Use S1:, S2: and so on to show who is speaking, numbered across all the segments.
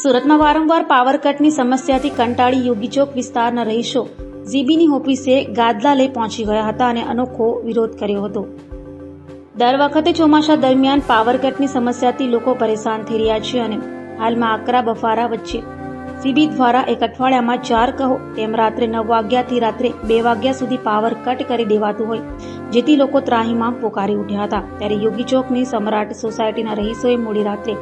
S1: સુરતમાં વારંવાર પાવર કટની સમસ્યાથી કંટાળી યોગી ચોક વિસ્તારના રહીશો જીબીની ઓફિસે ગાદલા લઈ પહોંચી ગયા હતા અને અનોખો વિરોધ કર્યો હતો। દર વખતે ચોમાસા દરમિયાન પાવર કટની સમસ્યાથી લોકો પરેશાન થઈ રહ્યા છે અને હાલમાં આકરા બફારા વચ્ચે જીબી દ્વારા એક અઠવાડિયામાં 4 કહો તેમ રાત્રે 9 વાગ્યાથી રાત્રે 2 વાગ્યા સુધી પાવર કટ કરી દેવાતું હોય, જેથી લોકો ત્રાહીમામ પોકારી ઉઠ્યા હતા। ત્યારે યોગી ચોકની સમ્રાટ સોસાયટીના રહીશોએ મોડી રાત્રે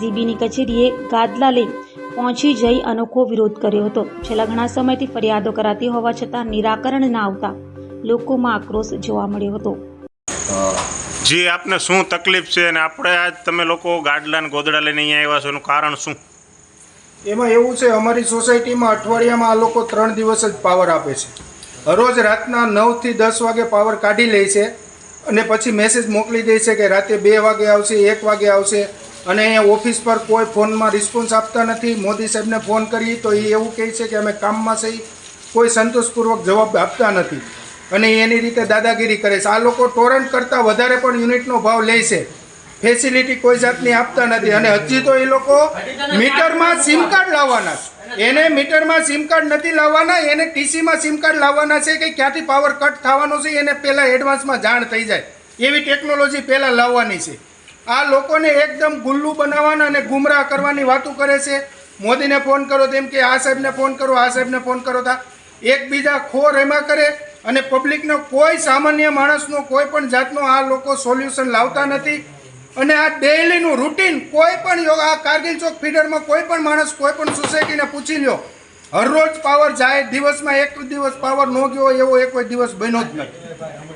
S1: જીબીની કચેરીએ ગાદલા લઈ પહોંચી જઈ અનોખો વિરોધ કર્યો હતો। છેલ્લા ઘણા સમયથી ફરિયાદો કરાતી હોવા છતાં નિરાકરણ ના આવતા લોકોમાં આક્રોશ જોવા મળ્યો હતો।
S2: જી, આપને શું તકલીફ છે અને આપણે આજ તમે લોકો ગાદલા ને ગોદડા લઈને અહીંયા આવ્યા છો, એનું કારણ શું?
S3: એમાં એવું છે, અમારી સોસાયટીમાં અઠવાડિયામાં આ લોકો 3 દિવસ જ પાવર આપે છે। રોજ રાતના 9 થી 10 વાગે પાવર કાઢી લે છે અને પછી મેસેજ મોકલી દે છે કે રાતે 2 વાગે આવશે, 1 વાગે આવશે। અને અહીંયા ઓફિસ પર કોઈ ફોનમાં રિસ્પોન્સ આપતા નથી। મોદી સાહેબને ફોન કરીએ તો એ એવું કહે છે કે અમે કામમાં છીએ, કોઈ સંતોષપૂર્વક જવાબ આપતા નથી અને એની રીતે દાદાગીરી કરે છે। આ લોકો ટોરન્ટ કરતાં વધારે પણ યુનિટનો ભાવ લે છે, ફેસિલિટી કોઈ જાતની આપતા નથી। અને હજી તો એ લોકો મીટરમાં સિમ કાર્ડ લાવવાના છે, એને મીટરમાં સિમ કાર્ડ નથી લાવવાના, એને ટીસીમાં સિમ કાર્ડ લાવવાના છે કે ક્યાંથી પાવર કટ થવાનો છે એને પહેલાં એડવાન્સમાં જાણ થઈ જાય એવી ટેકનોલોજી પહેલાં લાવવાની છે। આ લોકોને એકદમ ગુલ્લુ બનાવવાના અને ગુમરાહ કરવાની વાતો કરે છે। મોદીને ફોન કરો તેમ કે આ સાહેબને ફોન કરો, આ સાહેબને ફોન કરો, તા એકબીજા ખોર એમાં કરે અને પબ્લિકનો કોઈ સામાન્ય માણસનો કોઈ પણ જાતનો આ લોકો સોલ્યુશન લાવતા નથી। અને આ ડેઇલીનું રૂટીન કોઈ પણ આ કારગિલ ચોક ફીડરમાં કોઈ પણ માણસ કોઈ પણ સોસાયટીને પૂછી લ્યો, હરરોજ પાવર જાય, દિવસમાં એક દિવસ પાવર ન ગયો એવો એક દિવસ બન્યો જ નથી।